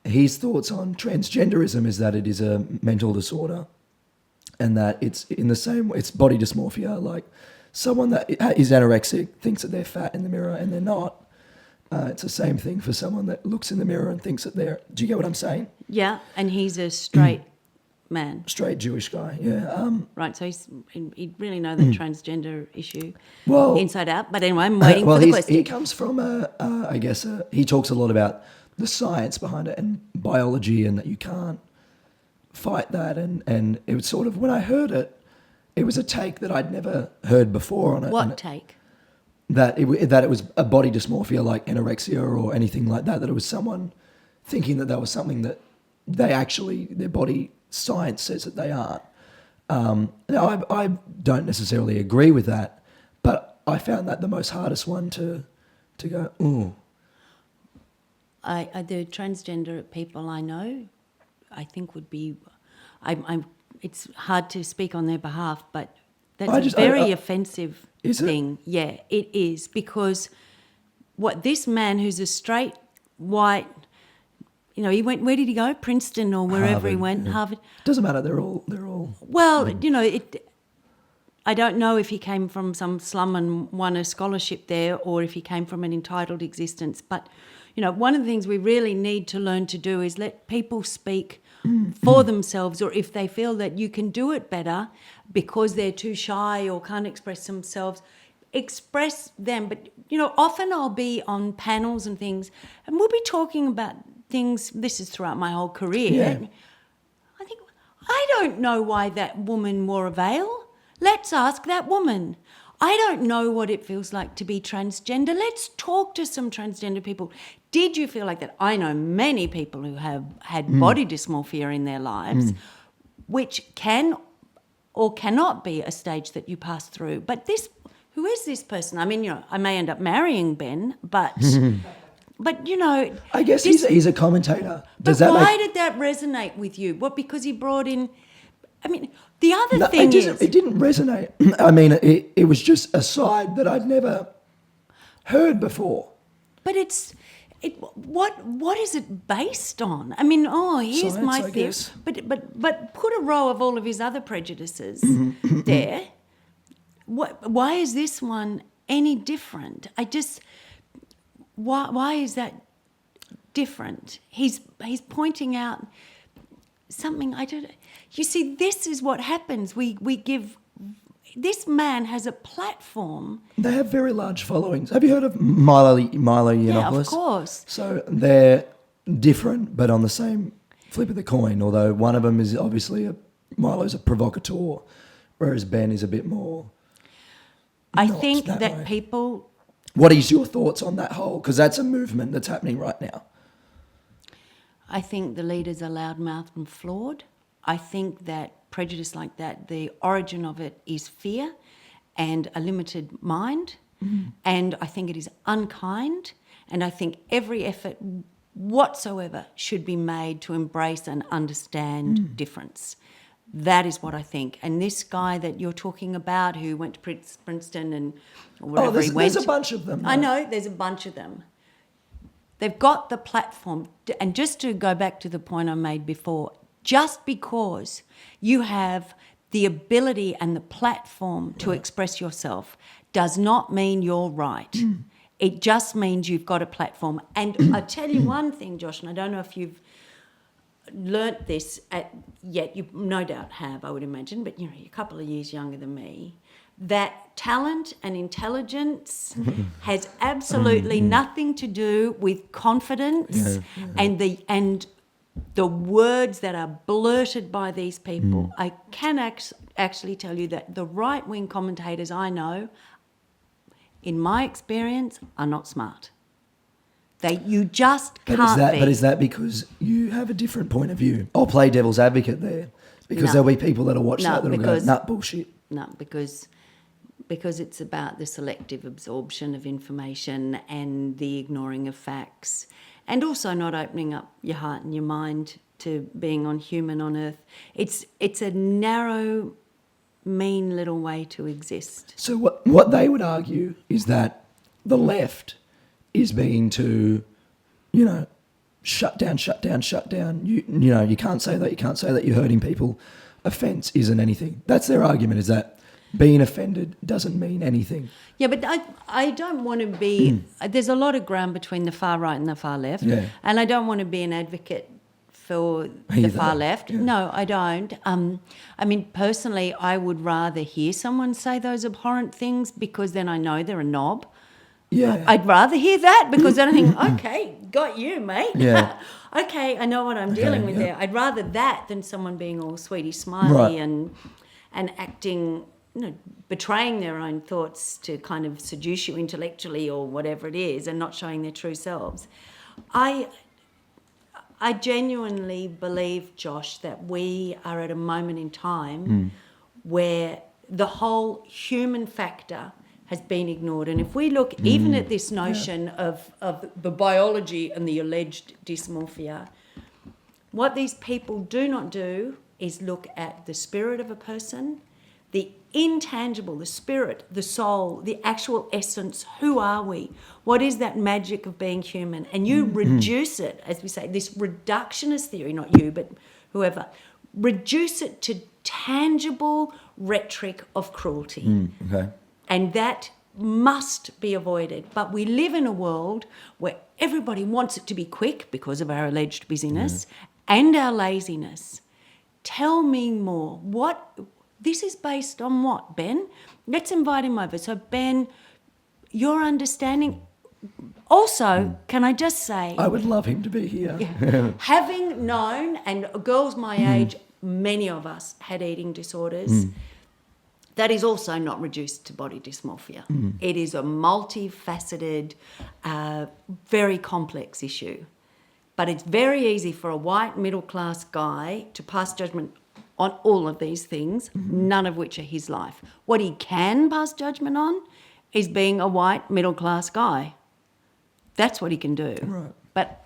His thoughts on transgenderism is that it is a mental disorder and that it's in the same way, it's body dysmorphia. Like someone that is anorexic thinks that they're fat in the mirror and they're not. It's the same thing for someone that looks in the mirror and thinks that they're... Do you get what I'm saying? Yeah, and he's a straight man. Straight Jewish guy, yeah. Right, so he'd really know the transgender issue inside out. But anyway, I'm waiting for the question. He comes from, he talks a lot about the science behind it and biology and that you can't fight that. And it was sort of, when I heard it, it was a take that I'd never heard before on it. What take? That it was a body dysmorphia like anorexia or anything like that, that it was someone thinking that was something that their body science says that they aren't. Now, I don't necessarily agree with that, but I found that the most hardest one to go, ooh. The transgender people I know, I think would be, it's hard to speak on their behalf, but that's a very offensive thing. Yeah, it is, because what this man who's a straight white, he went, where did he go? Princeton or wherever Harvard, he went, yeah. Harvard. Doesn't matter, they're all. Well, I don't know if he came from some slum and won a scholarship there or if he came from an entitled existence. But, one of the things we really need to learn to do is let people speak for themselves, or if they feel that you can do it better because they're too shy or can't express themselves, express them. But, often I'll be on panels and things and we'll be talking about things, this is throughout my whole career. Yeah. I think, I don't know why that woman wore a veil. Let's ask that woman. I don't know what it feels like to be transgender. Let's talk to some transgender people. Did you feel like that? I know many people who have had body dysmorphia in their lives, which can or cannot be a stage that you pass through. But who is this person? I mean, I may end up marrying Ben, but... But, I guess he's a commentator. Why did that resonate with you? What, because he brought in... I mean, the other thing is... It didn't resonate. I mean, it was just a side that I'd never heard before. But what is it based on? I mean, here's Science, my I theory. guess. But put a row of all of his other prejudices there. Why is this one any different? Why is that different? He's pointing out something I don't. You see, this is what happens. We give. This man has a platform. They have very large followings. Have you heard of Milo Yiannopoulos? Yeah, of course. So they're different, but on the same flip of the coin. Although one of them is obviously Milo's a provocateur, whereas Ben is a bit more. I think that people. What is your thoughts on that whole? Because that's a movement that's happening right now. I think the leaders are loudmouthed and flawed. I think that prejudice like that, the origin of it is fear and a limited mind. And I think it is unkind. And I think every effort whatsoever should be made to embrace and understand difference. That is what I think. And this guy that you're talking about who went to Princeton and or wherever he went. There's a bunch of them. I know, there's a bunch of them. They've got the platform. And just to go back to the point I made before, just because you have the ability and the platform to express yourself does not mean you're right. It just means you've got a platform. And I tell you one thing, Josh, and I don't know if you've learnt this yet, you no doubt have, I would imagine, but you're a couple of years younger than me, that talent and intelligence has absolutely nothing to do with confidence and the words that are blurted by these people. I can actually tell you that the right-wing commentators I know, in my experience, are not smart. You just can't be. But is that because you have a different point of view? I'll play devil's advocate there. Because there'll be people that'll watch that that'll go, nut bullshit. No, because it's about the selective absorption of information and the ignoring of facts, and also not opening up your heart and your mind to being human on earth. It's a narrow, mean little way to exist. So what they would argue is that the left is being to, shut down. You can't say that, you're hurting people. Offence isn't anything. That's their argument, is that being offended doesn't mean anything. Yeah, but I don't want to be... There's a lot of ground between the far right and the far left, and I don't want to be an advocate for the far left. Yeah. No, I don't. I mean, personally, I would rather hear someone say those abhorrent things because then I know they're a knob. Yeah. I'd rather hear that because then I think, okay, got you, mate. Yeah. Okay, I know what I'm dealing with there. I'd rather that than someone being all sweetie smiley and acting, betraying their own thoughts to kind of seduce you intellectually or whatever it is and not showing their true selves. I genuinely believe, Josh, that we are at a moment in time where the whole human factor has been ignored. And if we look even at this notion of the biology and the alleged dysmorphia, what these people do not do is look at the spirit of a person, the intangible, the spirit, the soul, the actual essence. Who are we? What is that magic of being human? And you reduce it, as we say, this reductionist theory, not you, but whoever, reduce it to tangible rhetoric of cruelty. Okay. And that must be avoided. But we live in a world where everybody wants it to be quick because of our alleged busyness and our laziness. Tell me more. This is based on what, Ben? Let's invite him over. So, Ben, your understanding... Also, can I just say... I would love him to be here. Having known, and girls my age, many of us had eating disorders... That is also not reduced to body dysmorphia. It is a multifaceted, very complex issue. But it's very easy for a white middle-class guy to pass judgment on all of these things, none of which are his life. What he can pass judgment on is being a white middle-class guy. That's what he can do. Right. But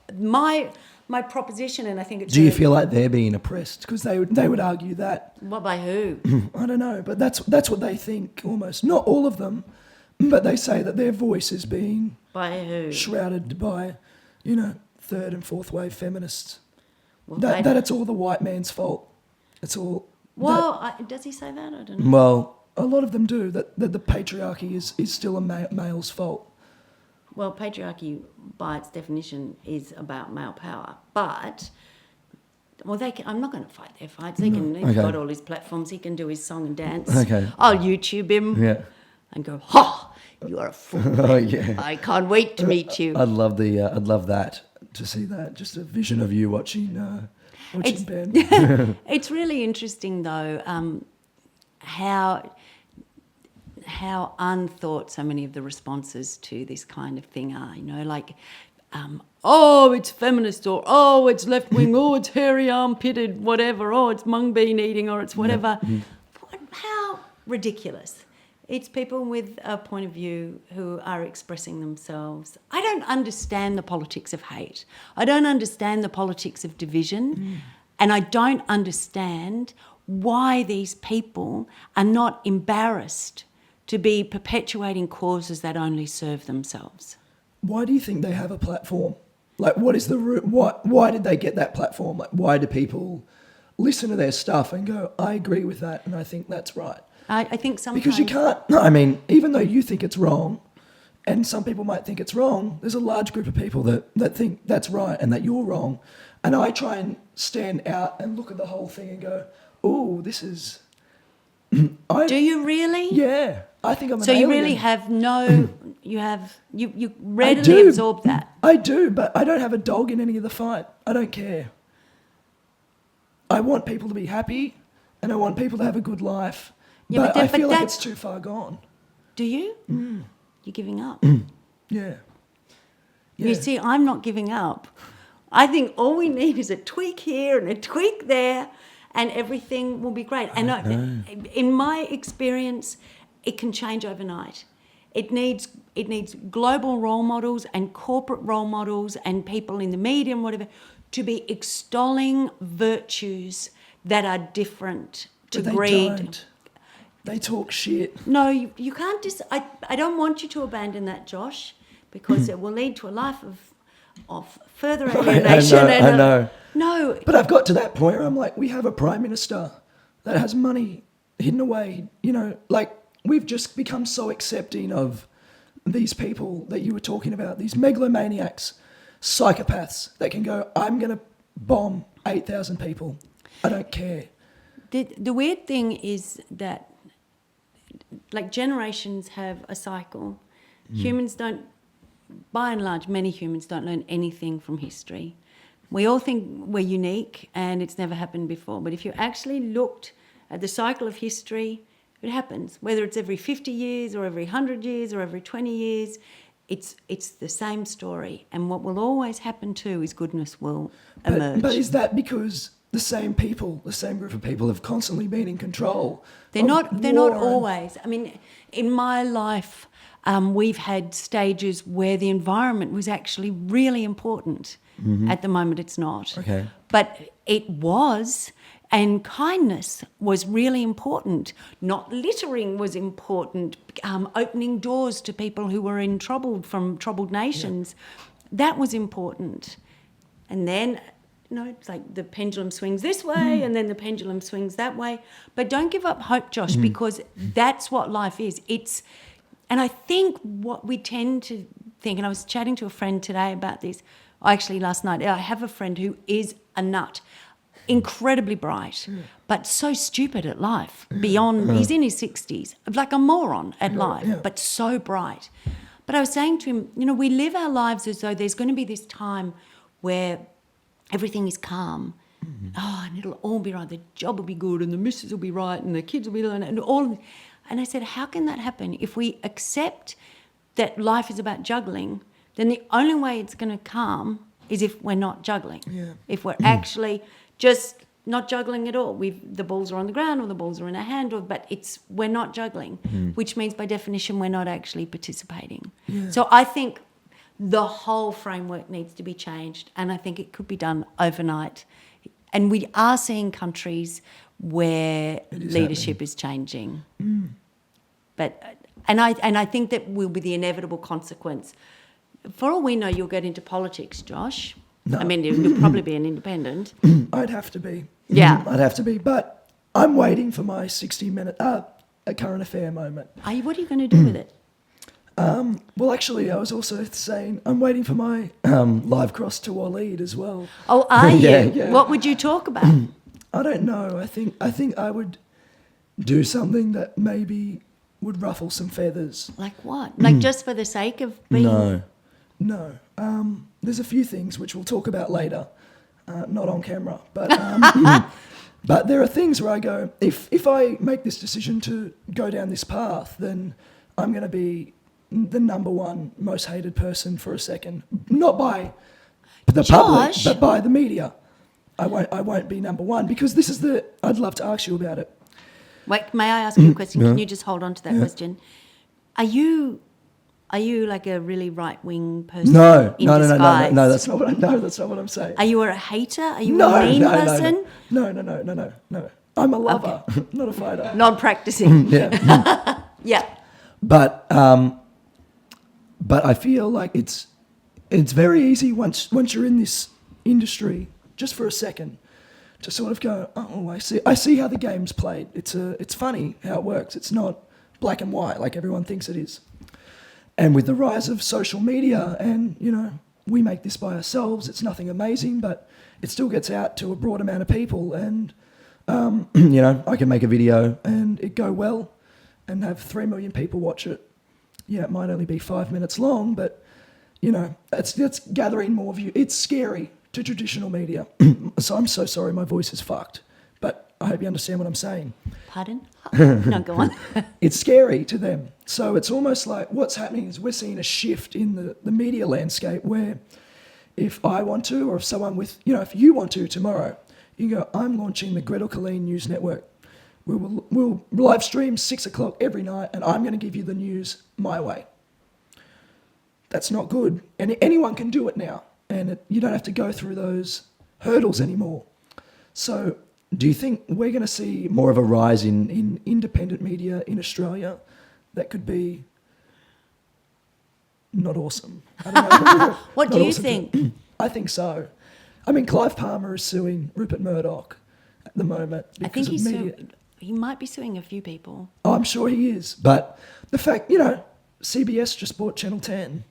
my proposition, and I think it's... Do you feel like they're being oppressed? Because they would argue that. What, by who? I don't know, but that's what they think almost. Not all of them, but they say that their voice is being... By who? Shrouded by, third and fourth wave feminists. Well, that it's all the white man's fault. It's all... Well, does he say that? I don't know. Well, a lot of them do, that the patriarchy is still a male's fault. Well, patriarchy, by its definition, is about male power. But, I'm not going to fight their fights. He's got all his platforms. He can do his song and dance. Okay. I'll YouTube him and go, you are a fool. Oh, yeah. I can't wait to meet you. I'd love that, to see that. Just a vision of you watching Ben. It's really interesting, though, how unthought so many of the responses to this kind of thing are, it's feminist, or it's left-wing, it's hairy arm-pitted, whatever, it's mung bean eating, or it's whatever. How ridiculous. It's people with a point of view who are expressing themselves. I don't understand the politics of hate. I don't understand the politics of division, and I don't understand why these people are not embarrassed to be perpetuating causes that only serve themselves. Why do you think they have a platform? Like, what is the root? Why did they get that platform? Like, why do people listen to their stuff and go, I agree with that and I think that's right? I think sometimes... Because you can't... No, I mean, even though you think it's wrong, and some people might think it's wrong, there's a large group of people that think that's right and that you're wrong. And I try and stand out and look at the whole thing and go, oh, this is... Do you really? Yeah. I think I'm an So you alien. really have no... You readily absorb that. I do, but I don't have a dog in any of the fight. I don't care. I want people to be happy and I want people to have a good life. Yeah, but I feel like it's too far gone. Do you? You're giving up. Yeah. You see, I'm not giving up. I think all we need is a tweak here and a tweak there and everything will be great. And in my experience, it can change overnight. It needs global role models and corporate role models and people in the media and whatever to be extolling virtues that are different to But they greed. don't. They talk shit. No, you can't I don't want you to abandon that, Josh, because it will lead to a life of further alienation. I know. No. But I've got to that point where I'm like, we have a prime minister that has money hidden away. You know, like we've just become so accepting of these people that you were talking about, these megalomaniacs, psychopaths that can go, I'm going to bomb 8,000 people. I don't care. The weird thing is that, like, generations have a cycle. Humans don't, by and large, many humans don't learn anything from history. We all think we're unique and it's never happened before. But if you actually looked at the cycle of history, it happens. Whether it's every 50 years or every 100 years or every 20 years, it's the same story. And what will always happen too is goodness will emerge. But is that because the same people, the same group of people have constantly been in control? They're not always. I mean, in my life, we've had stages where the environment was actually really important. At the moment, it's not. Okay. But it was, and kindness was really important. Not littering was important. Opening doors to people who were in trouble from troubled nations, that was important. And then, you know, it's like the pendulum swings this way and then the pendulum swings that way. But don't give up hope, Josh, because that's what life is. And I think what we tend to think, and I was chatting to a friend today about this, actually last night, I have a friend who is a nut, incredibly bright, but so stupid at life, beyond, he's in his 60s, like a moron at life, but so bright. But I was saying to him, you know, we live our lives as though there's going to be this time where everything is calm. And it'll all be right. The job will be good and the missus will be right and the kids will be learning and all. And I said, how can that happen? If we accept that life is about juggling, then the only way it's going to calm is if we're not juggling. Yeah. If we're actually just not juggling at all. The balls are on the ground or the balls are in our hand, but we're not juggling, which means by definition we're not actually participating. Yeah. So I think the whole framework needs to be changed, and I think it could be done overnight. And we are seeing countries where leadership is changing. But I think that will be the inevitable consequence. For all we know, you'll get into politics, Josh. No. I mean, you'll probably be an independent. I'd have to be. Yeah. I'd have to be. But I'm waiting for my 60-minute a current affair moment. What are you going to do with it? Well, actually, I was also saying I'm waiting for my live cross to Waleed as well. Oh, are you? Yeah. What would you talk about? I don't know. I think I would do something that maybe would ruffle some feathers. Like what? Like just for the sake of being... No. There's a few things which we'll talk about later, not on camera. But but there are things where I go, if I make this decision to go down this path, then I'm going to be the number one most hated person for a second. Not by the public, but by the media. I won't be number one because this is I'd love to ask you about it. Wait, may I ask you a question? Can you just hold on to that question? Are you like a really right-wing person? No, disguise? no. That's not what I'm saying. Are you a hater? Are you a mean person? No. I'm a lover, not a fighter. Non-practicing. Yeah. Yeah. But I feel like it's very easy once you're in this industry, just for a second, to sort of go, oh, I see how the game's played. It's funny how it works. It's not black and white like everyone thinks it is. And with the rise of social media, and we make this by ourselves. It's nothing amazing, but it still gets out to a broad amount of people. And I can make a video and it go well, and have 3 million people watch it. Yeah, it might only be 5 minutes long, but it's gathering more views. It's scary to traditional media. So I'm so sorry, my voice is fucked, but I hope you understand what I'm saying. Pardon? No, go on. It's scary to them. So it's almost like what's happening is we're seeing a shift in the media landscape where if I want to, or if someone if you want to tomorrow, you go, I'm launching the Gretel Killeen News Network. We'll live stream 6 o'clock every night, and I'm going to give you the news my way. That's not good. And anyone can do it now. And you don't have to go through those hurdles anymore. So do you think we're going to see more of a rise in independent media in Australia that could be not awesome? I don't know. What do you think? I think so. I mean, Clive Palmer is suing Rupert Murdoch at the moment. I think because of media. he might be suing a few people. Oh, I'm sure he is. But the fact, CBS just bought Channel 10.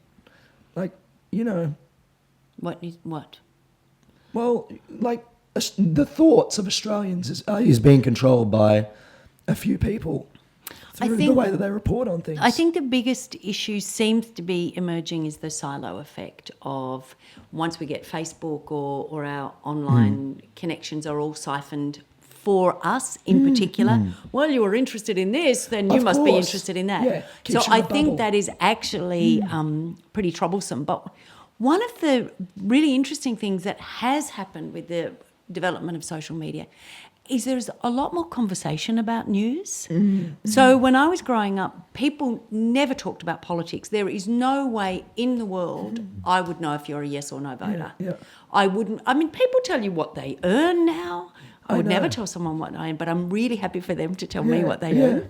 What? Well, the thoughts of Australians is being controlled by a few people through the way that they report on things. I think the biggest issue seems to be emerging is the silo effect of once we get Facebook or our online connections are all siphoned for us in particular. Well, you were interested in this, then you must be interested in that. Yeah, so keeps you in I a think bubble. that is actually pretty troublesome. But one of the really interesting things that has happened with the development of social media is there's a lot more conversation about news. So when I was growing up, people never talked about politics. There is no way in the world I would know if you're a yes or no voter. Yeah. I wouldn't. I mean, people tell you what they earn now. I would know. never tell someone what I earn, but I'm really happy for them to tell me Yeah, what they yeah. earn.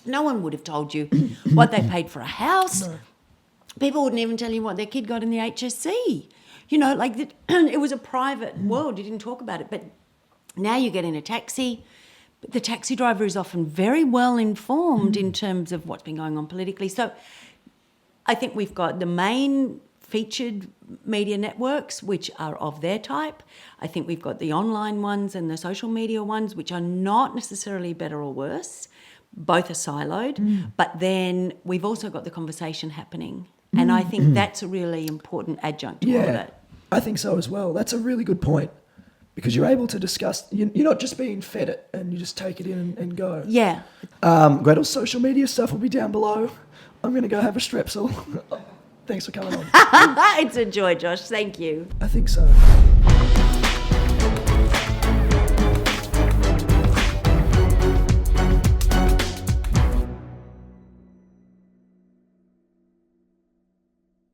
No one would have told you what they paid for a house. No. People wouldn't even tell you what their kid got in the HSC. It was a private world. You didn't talk about it. But now you get in a taxi. But the taxi driver is often very well informed in terms of what's been going on politically. So I think we've got the main featured media networks, which are of their type. I think we've got the online ones and the social media ones, which are not necessarily better or worse. Both are siloed. But then we've also got the conversation happening. And I think that's a really important adjunct to all of that. I think so as well. That's a really good point, because you're able to discuss, you're not just being fed it and you just take it in and go. Yeah. Gretel's social media stuff will be down below. I'm going to go have a strepsil. Thanks for coming on. It's a joy, Josh. Thank you. I think so.